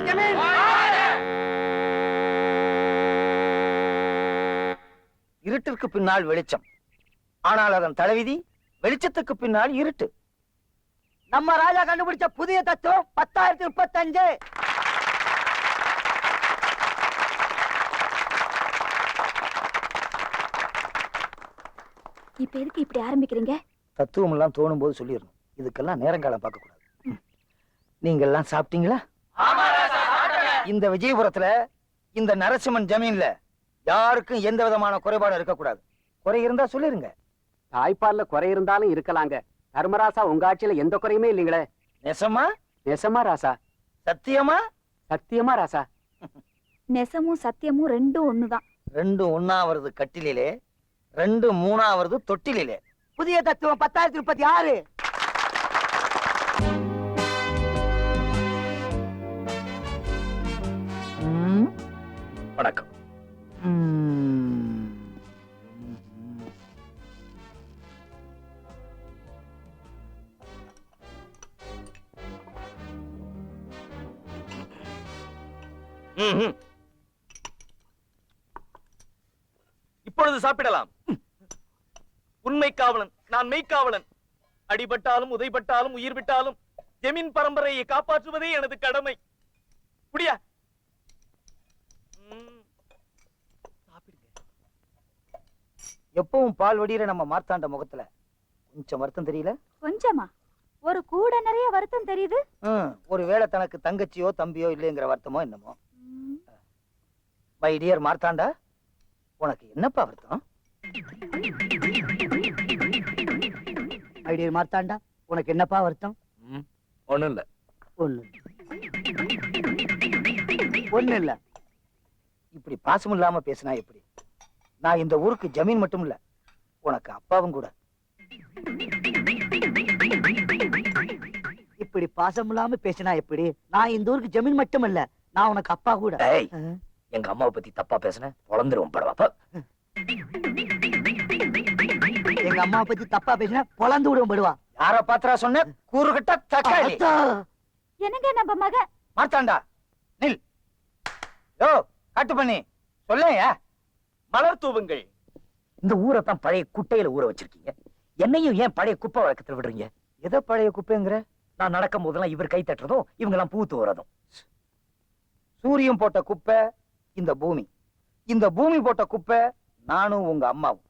ஜமீன். இருட்டிற்கு பின்னால் வெளிச்சம், ஆனால் அதன் தலைவிதி வெளிச்சத்துக்கு பின்னால் இருட்டு. நம்ம ராஜா கண்டுபிடிச்ச புதிய தத்துவம் 10,035. இப்ப எதுக்கு இப்படி ஆரம்பிக்கிறீங்க? தத்துவம் எல்லாம் தோணும் போது சொல்லிடணும். இதுக்கெல்லாம் நேரங்காலம் பார்க்க கூடாது. நீங்க எல்லாம் சாப்பிட்டீங்களா? இந்த விஜயபுரத்துல இந்த நரசிம்மன் ஜமீன்ல யாருக்கும் எந்த விதமான குறைபாடும் இருக்கக்கூடாது. குறை இருந்தா சொல்லிருங்க. தாய்ப்பால்ல குறை இருந்தாலும் இருக்கலாங்க. தர்மராசா உங்க ஆட்சியில எந்த குறையுமே இல்லீங்களே. நெசமா? நெசமா ராசா? சத்தியமா? சத்தியமா ராசா? நெசமும் சத்தியமும் ரெண்டும் ஒண்ணுதான். ரெண்டும் ஒண்ணாவது கட்டிலே, ரெண்டு மூணாவது தொட்டிலே. புதிய தத்துவம் 10,036. வணக்கம். இப்பொழுது சாப்பிடலாம். உண்மை காவலன் நான், மெய்க்காவலன். அடிபட்டாலும் உதைபட்டாலும் உயிர் விட்டாலும் ஜமீன் பரம்பரையை காப்பாற்றுவதே எனது கடமை. புடியா எப்பவும் பால் வடிகிற நம்ம மார்த்தாண்ட முகத்துல கொஞ்சம் வருத்தம் தெரியல? கொஞ்சமா? ஒரு கூட நிறைய வருத்தம் தெரியுது. ஒருவேளை தனக்கு தங்கச்சியோ தம்பியோ இல்லைங்கிற வருத்தமோ என்னமோ. மை டியர் மார்த்தாண்டா, உனக்கு என்னப்பா வருத்தம்? மை டியர் மார்த்தாண்டா, உனக்கு என்னப்பா வருத்தம்? ஒண்ணும் இல்ல. ஒண்ணு இல்ல. இப்படி பாசம் இல்லாம பேசினா எப்படி? நான் இந்த ஊருக்கு ஜமீன் மட்டும் இல்ல, உனக்கு அப்பாவும் கூட. இப்படி பாசம் இல்லாம பேசினா எப்படி? நான் இந்த ஊருக்கு ஜமீன் மட்டும் இல்ல, நான் உனக்கு அப்பா கூட. எங்க அம்மாவை பத்தி தப்பா பேசுன பொழந்துருவோம் படவாப்பா. எங்க அம்மாவை பத்தி தப்பா பேசினா பொழந்து விடுவோம் படுவா. யார பாத்திரா சொன்ன? கூறுகட்ட தக்காளி. என்னங்க நம்ம மக மார்த்தாண்டா நில். யோ காட்டு பண்ணி சொல்லேயா. மலர் தூவுங்கள். இந்த ஊரை தான் பழைய குட்டையில ஊற வச்சிருக்கீங்க. என்னையும் ஏன் பழைய குப்பை வழக்கத்துல விடுறீங்க? எதை பழைய குப்பைங்கிற? நான் நடக்கும் போதெல்லாம் இவர் கை தட்டுறதும் இவங்க எல்லாம் பூ தூறதும். சூரியன் போட்ட குப்பை இந்த பூமி, இந்த பூமி போட்ட குப்பை நானும் உங்க அம்மாவும்.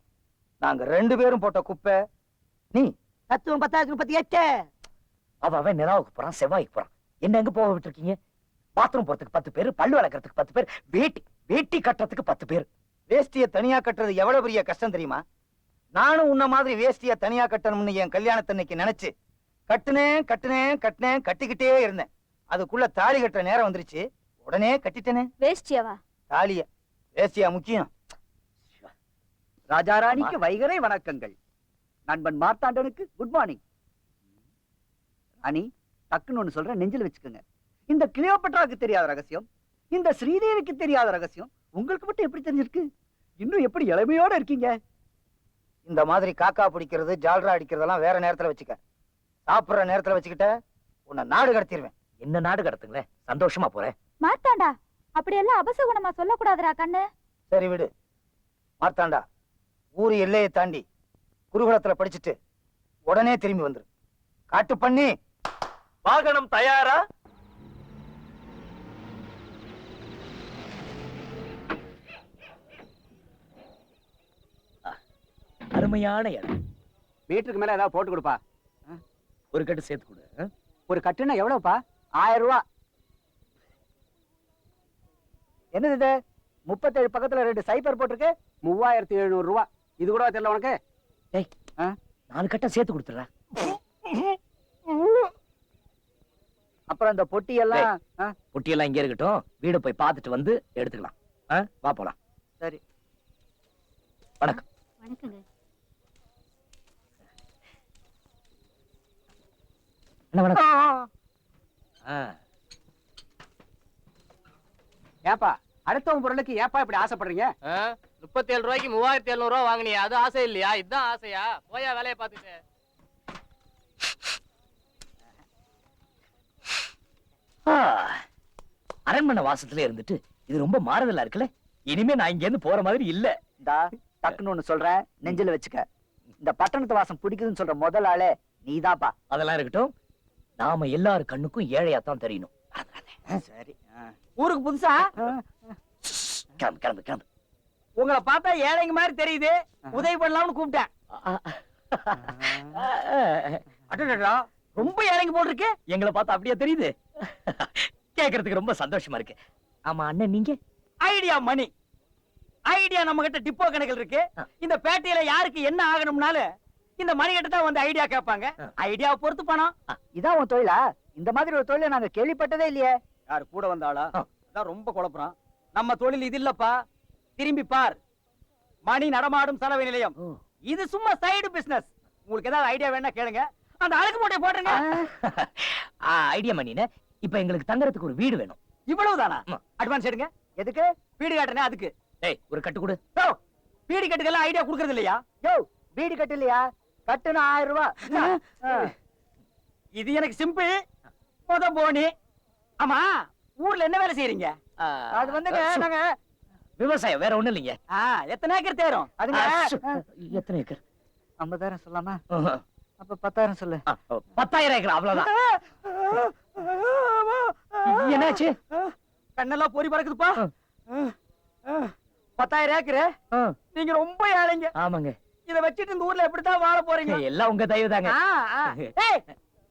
நாங்க ரெண்டு பேரும் போட்ட குப்பை நீ. தத்துவம் 10,038. அவன் நிலாவுக்கு போறான், செவ்வாய்க்கு போறான். என்ன எங்க போக விட்டுருக்கீங்க? பாத்ரூம் போறதுக்கு 10 பேர், பல்லு வளர்க்கறதுக்கு 10 பேர், வேட்டி கட்டுறதுக்கு 10 பேர். வேஷ்டிய தனியா கட்டுறது எவ்வளவு பெரிய கஷ்டம் தெரியுமா? நானும் உன்ன மாதிரி வேஷ்டிய தனியா கட்டணும்னு என் கல்யாணத்தன்னைக்கு நினைச்சு கட்டுனேன் கட்டுனேன் கட்டுனேன் கட்டிக்கிட்டே இருந்தேன். அதுக்குள்ள தாலி கட்டுற நேரம் வந்துருச்சு, உடனே கட்டிட்டேனே. வேஷ்டியாவா? தாலிய. வேஷ்டியா முக்கியம். ராஜாராணிக்கு வைகரை வணக்கங்கள். நண்பன் மார்த்தாண்டனுக்கு குட் மார்னிங். ராணி, டக்குன்னு ஒண்ணு சொல்ற, நெஞ்சில் வச்சுக்கோங்க. இந்த கிளியோபட்ராவுக்கு தெரியாத ரகசியம், இந்த ஸ்ரீதேவிக்கு தெரியாத ரகசியம் உங்களுக்கு மட்டும் எப்படி தெரிஞ்சிருக்கு? இன்னும் எப்படி இளமையோட இருக்கீங்க? இந்த மாதிரி காக்கா பிடிக்கிறது, ஜால்ரா அடிக்கிறதெல்லாம் வேற நேரத்துல வச்சுக்க. சாப்பிடுற நேரத்துல வச்சுக்கிட்ட உன்னை நாடு கடத்திடுவேன். என்ன நாடு கடத்துங்களேன், சந்தோஷமா போறேன். மார்த்தாண்டா, அப்படி எல்லாம் அபசகுணமா சொல்லக்கூடாதுடா கண்ணு. சரி விடு. மார்த்தாண்டா, ஊரு எல்லையை தாண்டி குருகுலத்துல படிச்சுட்டு உடனே திரும்பி வந்துரு. காட்டு பண்ணி. வாகனம் தயாரா? அருமையான இடம். மீட்டருக்கு மேல ஏதாவது போட்டு கொடுப்பா. ஒரு கட்டு சேர்த்து கொடு. ஒரு கட்டுன்னா எவ்வளவுப்பா? 1000 ரூபாய். என்னது இது? 37 பக்கத்துல 2 சைபர் போட்டிருக்கு. 3700 ரூபாய். இது கூட தெரியல உனக்கு? டேய், 4 கட்டை சேர்த்து கொடுத்துறா. அப்புறம் அந்த பொட்டி எல்லாம் பொட்டியெல்லாம் இங்க இருக்கட்டும், வீடு போய் பார்த்துட்டு வந்து எடுத்துக்கலாம். வா போலாம். சரி. வணக்கம். வணக்கங்க. என்ன வணக்கம்? ஏப்பா, அடுத்தவங்க பொருளுக்கு ஏப்பா இப்படி ஆசைப்படுறீங்க? 37 ரூபாய்க்கு 3700 ரூபாய் வாங்கினியா? அது ஆசை இல்லையா? இதுதான் ஆசையா? போயா வேலையை பார்த்துட்டு. அரண்மனை வாசத்துல இருந்துட்டு இது ரொம்ப மாறுதலா இருக்குல்ல. இனிமே நான் இங்க இருந்து போற மாதிரி இல்ல. இந்தா டக்குன்னு ஒண்ணு சொல்றேன், நெஞ்சில வச்சுக்க. இந்த பட்டணத்து வாசம் பிடிக்குதுன்னு சொல்ற முதல் ஆளே நீதாப்பா. அதெல்லாம் இருக்கட்டும், நாம எல்லாரு கண்ணுக்கும் ஏழையா தான் தெரியணும். சரி. ஊருக்கு புதுசா கிளம்பு கிளம்பு கிளம்பு. உங்களை பார்த்தா ஏழைங்க மாதிரி தெரியுது, உதவி பண்ணலாம்னு கூப்பிட்டேன். அடடா, ரொம்ப ஏழைங்க போல் இருக்கு. எங்களை பார்த்தா அப்படியே தெரியுது. கேக்குறதுக்கு ரொம்ப சந்தோஷமா இருக்கு. ஆமா அண்ணன், நீங்க? ஐடியா மணி. ஐடியா நம்ம கிட்ட டிப்போ கணக்கில் இருக்கு. இந்த பேட்டையில யாருக்கு என்ன ஆகணும்னாலும் இந்த மணி கிட்ட தான் வந்து ஐடியா கேட்பாங்க. ஐடியாவை பொறுத்து பணம். இதான் உன் தொழிலா? இந்த மாதிரி ஒரு தொழிலை நாங்க கேள்விப்பட்டதே இல்லையே. யாரு கூட வந்தாளா? அதான் ரொம்ப குழப்பறான். நம்ம தொழில் இது இல்லப்பா. திரும்பி பார், மணி நடமாடும் சலவை நிலையம். இது சும்மா சைடு பிசினஸ். உங்களுக்கு ஏதாவது ஐடியா வேணா கேளுங்க, அந்த அழுக்கு மூட்டையை போட்டுருங்க. ஐடியா மணினே, இப்ப எங்களுக்கு தங்கறதுக்கு ஒரு வீடு வேணும். இவ்வளவுதானா? அட்வான்ஸ் எடுங்க. எதுக்கு? வீடு காட்டுறேன் அதுக்கு. டேய், ஒரு கட்டு கொடு. யோ, வீடு கட்டுக்கெல்லாம் ஐடியா கொடுக்கறது இல்லையா? யோ, வீடு கட்டு இல்லையா? கட்டுனா 1000 ரூபாய். இது எனக்கு சிம்பிள். முத போனி. ஆமா, ஊர்ல என்ன வேலை செய்யறீங்க? அது வந்துங்க நாங்க விவசாயம், வேற ஒண்ணு இல்லைங்க. எத்தனை ஏக்கர் தேரும்? அதுங்க எத்தனை ஏக்கர்? 50,000 சொல்லாமா? அப்ப 10,000 சொல்லு. 10,000 ஏக்கர், அவ்வளவுதான். என்னாச்சு? கண்ணெல்லாம் பொறி பறக்குதுப்பா. 10,000 ஏக்கரு. நீங்க ரொம்ப ஏழைங்க. ஆமாங்க. இத வச்சிட்டு இந்த ஊர்ல எப்படித்தான் வாழ போறீங்க? எல்லாம் உங்க தயவு தாங்க. ஏய்,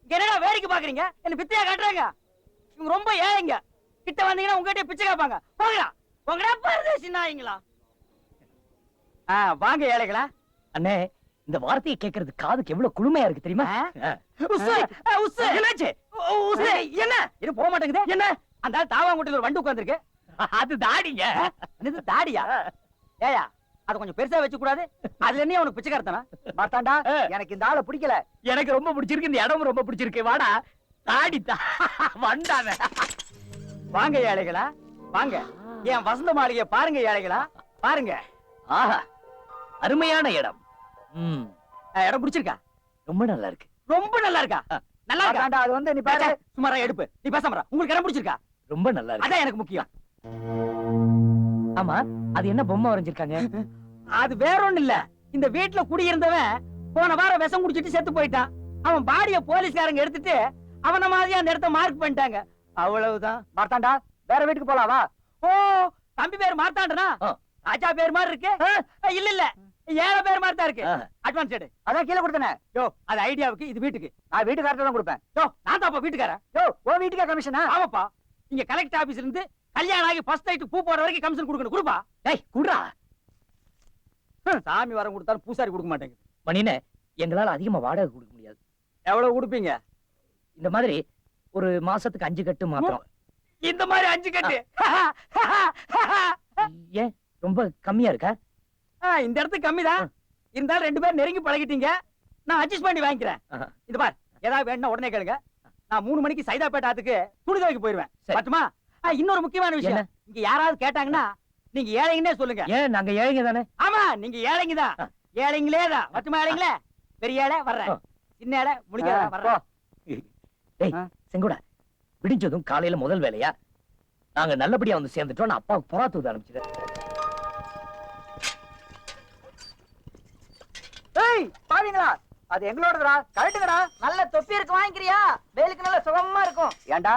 இங்க என்னடா வேடிக்கை பாக்குறீங்க? என்ன பிச்சையா காட்டுறாங்க? இவங்க ரொம்ப ஏழைங்க. கிட்ட வந்தீங்கன்னா உங்ககிட்ட பிச்சை கேட்பாங்க. போங்கடா, போங்கடா பரதேசி நாய்ங்களா. வாங்க ஏழைகளா. அண்ணே, இந்த வார்த்தையை கேட்கறது காதுக்கு எவ்வளவு குளுமையா இருக்கு தெரியுமா? உஸ்ஸு, உஸ்ஸு. என்னாச்சு? உஸ்ஸு, என்ன? இது போக மாட்டேங்குது. என்ன? அந்த ஆள் தாவாங்குட்டில ஒரு வண்டு உட்கார்ந்திருக்கு. அது தாடிங்க. என்னது தாடியா? ஏயா, அத கொஞ்சம் பெருசா வச்சு கூடாது. அதுல என்ன அவனுக்கு பிச்சைக்காரத்தனா? மாத்தாண்டா, எனக்கு இந்த ஆளை பிடிக்கல. எனக்கு ரொம்ப பிடிச்சிருக்கு, இந்த இடம் ரொம்ப பிடிச்சிருக்கு. வாடா, தாடி வண்டான. வாங்க ஏழைகளா, வாங்க. என் வசந்த மாளிகையை பாருங்க ஏழைகளா, பாருங்க. ஆஹா, அருமையான இடம். இடம் பிடிச்சிருக்கா? ரொம்ப நல்லா இருக்கு. ரொம்ப நல்லா இருக்கா? நல்லா இருக்கா? மாத்தாண்டா, அது வந்து நீ பாரு. சுமாரா எடுப்பு. நீ பேசாம உங்களுக்கு இடம் பிடிச்சிருக்கா? ரொம்ப நல்லா இருக்கு. அதான் எனக்கு முக்கியம். ஆமா, அது என்ன பொம்மை வரைஞ்சிருக்காங்க? அது வேற ஒண்ணு இல்ல. இந்த வீட்டுல குடியிருந்தவன் போன வாரம் விஷம் குடிச்சிட்டு செத்து போயிட்டான். அவன் பாடிய போலீஸ்காரங்க எடுத்துட்டு அவன மாதிரியா அந்த இடத்த மார்க் பண்ணிட்டாங்க. அவ்வளவுதான். மாத்தாண்டா, வேற வீட்டுக்கு போலாம் வா. ஓ, தம்பி பேர் மார்த்தாண்டனா? ராஜா பேர் மாதிரி இருக்கு. இல்ல இல்ல, ஏழை பேர் மாதிரி தான் இருக்கு. அட்வான்ஸ் எடு. அதான் கீழே கொடுத்தனே. யோ, அது ஐடியாவுக்கு, இது வீட்டுக்கு. நான் வீட்டுக்காரட்ட தான் கொடுப்பேன். யோ, நான் தான்ப்பா வீட்டுக்காரன். யோ, உன் வீட்டுக்கே கமிஷனா? ஆமாப்பா. இங்க கலெக்டர் ஆபீஸ்ல இருந்து கல்யாணம் ஆகி ஃபர்ஸ்ட் நைட் பூ போற வரைக்கும் கமிஷன் கொடுக்கணும். கொடுப்பா. டேய், குடுறா. சாமி வரம் கொடுத்தாலும் பூசாரி கொடுக்க மாட்டேங்குது. மணினே, எங்களால அதிகமா வாடகை கொடுக்க முடியாது. எவ்வளவு கொடுப்பீங்க? இந்த மாதிரி ஒரு மாசத்துக்கு 5 கட்டு மாத்திரம். இந்த மாதிரி 5 கட்டு? ஏன் ரொம்ப கம்மியா இருக்கா? இந்த இடத்துக்கு கம்மிதான். இருந்தாலும் 2 பேரும் நெருங்கி பழகிட்டீங்க. நான் அட்ஜஸ்ட் பண்ணி வாங்கிக்கிறேன். இந்த பார், ஏதாவது வேணும்னா உடனே கேளுங்க. நான் 3 மணிக்கு சைதாப்பேட்டை ஆத்துக்கு துணி துவைக்க போயிருவேன். பட்டுமா? இன்னொரு முக்கியமான விஷயம், இங்க யாராவது கேட்டாங்கன்னா நீங்க ஏழைங்கன்னே சொல்லுங்க. ஏன், நாங்க ஏழைங்க தானே? ஆமா, நீங்க ஏழைங்க தான். ஏழைங்களே தான். பட்டுமா ஏழைங்களே? பெரிய ஏழை வர்றேன், சின்ன ஏழை முடிக்காத வர்றேன். டேய் செங்குடா, விடிஞ்சதும் காலையில முதல் வேலையா நாங்க நல்லபடியா வந்து சேர்ந்துட்டோம். நான் அப்பாவுக்கு புறா தூது அனுப்பிச்சிட்டேன். ஏய் பாவீங்களா, அது எங்களோடதுடா. கரெக்ட்டுங்கடா. நல்ல தொப்பி இருக்கு, வாங்கிக்கிறியா? வேலுக்கு நல்ல சுகமா இருக்கும். ஏண்டா,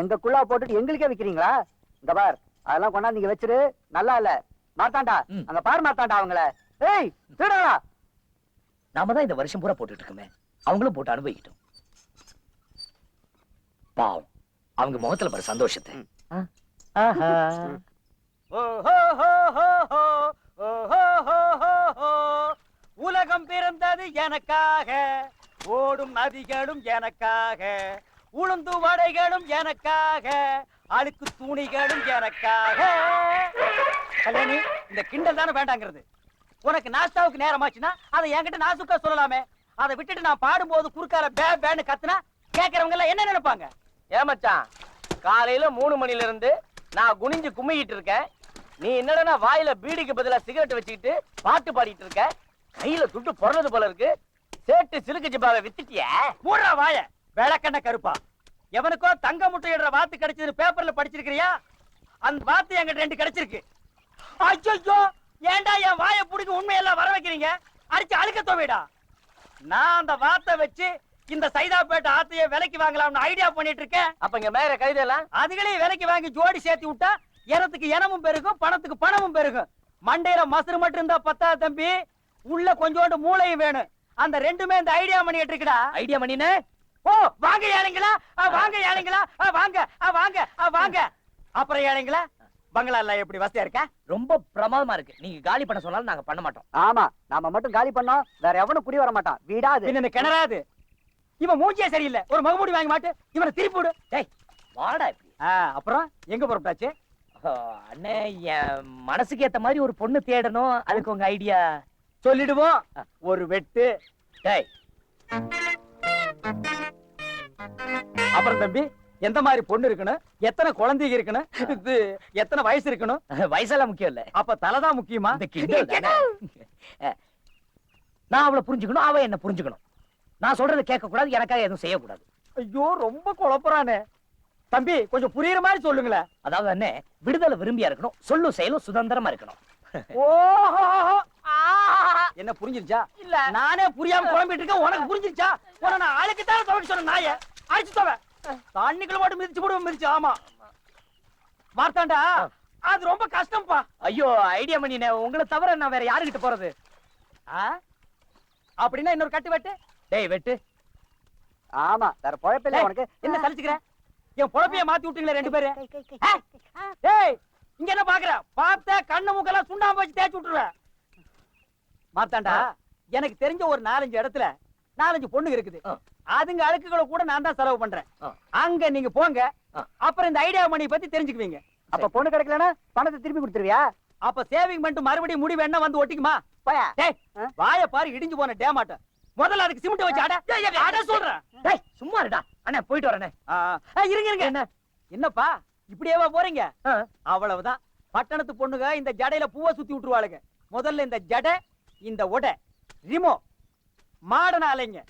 எங்க குள்ளா போட்டுட்டு எங்களுக்கே விக்கிறீங்களா? இங்க பார், அதெல்லாம் கொண்டாந்து இங்க வச்சிரு. நல்லா இல்ல. மாத்தாண்டா, அங்க பார் மாத்தாண்டா அவங்கள. ஏய் திருடா. நாம தான் இந்த வருஷம் பூரா போட்டுட்டு இருக்கோமே, அவங்களும் போட்டு அனுபவிக்கிட்டோம். பாவம், அவங்க முகத்துல பாரு சந்தோஷத்தை. உலகம் பிறந்தது எனக்காக, ஓடும் நதிகளும் எனக்காக, உளுந்து வடைகளும் எனக்காக, அழுக்கு துணிகளும் எனக்காக. கல்யாணி, இந்த கிண்டல் தானே வேண்டாங்கிறது. உனக்கு நாஸ்தாவுக்கு நேரமாச்சுன்னா அதை என்கிட்ட நாசுக்கா சொல்லலாமே. அதை விட்டுட்டு நான் பாடும்போது குறுக்கால பே பேன்னு கத்துனா கேட்கறவங்க எல்லாம் என்ன நினைப்பாங்க? ஏமாச்சான், காலையில 3 மணில இருந்து நான் குனிஞ்சு கும்மிக்கிட்டு இருக்கேன். நீ என்னடா வாயில பீடிக்கு பதிலா சிகரெட் வச்சுக்கிட்டு பாட்டு பாடிட்டு இருக்க. கையில துட்டு பொறது போல இருக்கு. சேட்டு சிலுக்கு ஜிப்பாவை வித்துட்டிய. மூடுறா வாய, விளக்கண்ண கருப்பா. எவனுக்கோ தங்க முட்டையிடுற வாத்து கிடைச்சது பேப்பர்ல படிச்சிருக்கிறியா? அந்த வார்த்தை என்கிட்ட 2 கிடைச்சிருக்கு. ஐயோ, ஏன்டா என் வாயை புடிக்க உண்மையெல்லாம் வர வைக்கிறீங்க? அடிச்சு அழுக்க தோவிடா. நான் அந்த வார்த்தை வச்சு இந்த சைதாப்பேட்டை ஆத்தைய விலைக்கு வாங்கலாம்னு ஐடியா பண்ணிட்டு இருக்கேன். அப்ப இங்க மேல கைதெல்லாம் அதுகளையும் விலைக்கு வாங்கி ஜோடி சேர்த்து விட்டா இனத்துக்கு இனமும் பெருகும், பணத்துக்கு பணமும் பெருகும். மண்டையில மசுறு மட்டும் இருந்தா பத்தாது தம்பி, உள்ள கொஞ்சோண்டு மூளையும் வேணும். அந்த ரெண்டுமே இந்த ஐடியா பண்ணிட்டு இருக்குடா. ஐடியா பண்ணினே. ஓ, வாங்க ஏழைங்களா, வாங்க ஏழைங்களா, வாங்க வாங்க வாங்க. அப்புறம் ஏழைங்களா, பங்களா எல்லாம் எப்படி வசதியா இருக்கா? ரொம்ப பிரமாதமா இருக்கு. நீங்க காலி பண்ண சொன்னாலும் நாங்க பண்ண மாட்டோம். ஆமா, நாம மட்டும் காலி பண்ணோம், வேற எவனும் குடி வர மாட்டான். வீடாது என்ன கிணறாது. இவன் மூஞ்சியே சரியில்லை. ஒரு மகுமுடி வாங்கி மாட்டு, இவனை திருப்பி விடு. டேய் வாடா இப்படி. அப்புறம் எங்க புறப்பட்டாச்சு? அண்ணே, என் மனசுக்கு ஏத்த மாதிரி ஒரு பொண்ணு தேடணும். அதுக்கு உங்க ஐடியா சொல்லிடுவோம். ஒரு வெட்டு. டேய் அப்புறம் தம்பி, எந்த மாதிரி பொண்ணு இருக்கணும், எத்தனை குழந்தைங்க இருக்கணும், இது எத்தனை வயசு இருக்கணும்? வயசெல்லாம் முக்கியம் இல்ல. அப்ப தலைதான் முக்கியமா? இந்த கிண்டல் தானே. நான் அவளை புரிஞ்சுக்கணும், அவ என்ன புரிஞ்சுக்கணும். நான் சொல்றதை கேட்க கூடாது, எனக்காக எதுவும் செய்யக்கூடாது. ஐயோ, ரொம்ப குழப்பறானே தம்பி. கொஞ்சம் புரியுற மாதிரி சொல்லுங்களேன். அதாவது என்ன, விடுதலை விரும்பியா இருக்கணும், சொல்லும் செயலும் சுதந்திரமா இருக்கணும். ஓஹோ, என்ன புரிஞ்சிருச்சா? இல்ல, நானே புரியாம குழம்பிட்டு இருக்கேன். உனக்கு புரிஞ்சிருச்சா? உன நான் ஆளுக்கு தானே துவைக்க சொன்ன நாய அடிச்சு தவ தண்ணிக்குள்ள மட்டும் மிதிச்சு போடுவோம். மிதிச்சு. ஆமா மார்த்தாண்டா, அது ரொம்ப கஷ்டம்ப்பா. ஐயோ, ஐடியா பண்ணினே. உங்களை தவிர நான் வேற யாருகிட்ட போறது? அப்படின்னா இன்னொரு கட்டு வெட்டு. டேய் வெட்டு. ஆமா, வேற பொழப்பில்லை உனக்கு. என்ன சலிச்சுக்கிற? என் பொழப்பைய மாத்தி விட்டீங்களே 2 பேரு. ஏய், இங்க என்ன பாக்குற? பார்த்த கண்ணு மூக்கெல்லாம் சுண்ணாம்பு வச்சு தேய்ச்சி விட்டுருவேன். மாத்தாண்டா, எனக்கு தெரிஞ்ச ஒரு 4-5 இடத்துல 4-5 பொண்ணுங்க இருக்குது. அதுங்க அழுக்குகளை கூட நான் தான் செலவு பண்றேன். அங்க நீங்க போங்க. அப்புறம் இந்த ஐடியா மணி பத்தி தெரிஞ்சுக்குவீங்க. அப்ப பொண்ணு கிடைக்கலன்னா பணத்தை திருப்பி கொடுத்துருவியா? அப்ப சேவிங் பண்ணிட்டு மறுபடியும் முடி வேணா வந்து ஒட்டிக்குமா? போயா. டேய், வாய பாரு இடிஞ்சு போன டேமாட்ட. முதல்ல அதுக்கு சிமெண்ட் வச்சு அட சொல்றேன். டேய் சும்மா இருடா. அண்ணா போயிட்டு வரேனே. இருங்க இருங்க. என்ன என்னப்பா இப்படியேவா போறீங்க? அவ்வளவுதான். பட்டணத்து பொண்ணுங்க இந்த ஜடையில பூவை சுத்தி விட்டுருவாளுங்க. முதல்ல இந்த ஜடை, இந்த உடை, ரிமோ மாடன அலைங்க.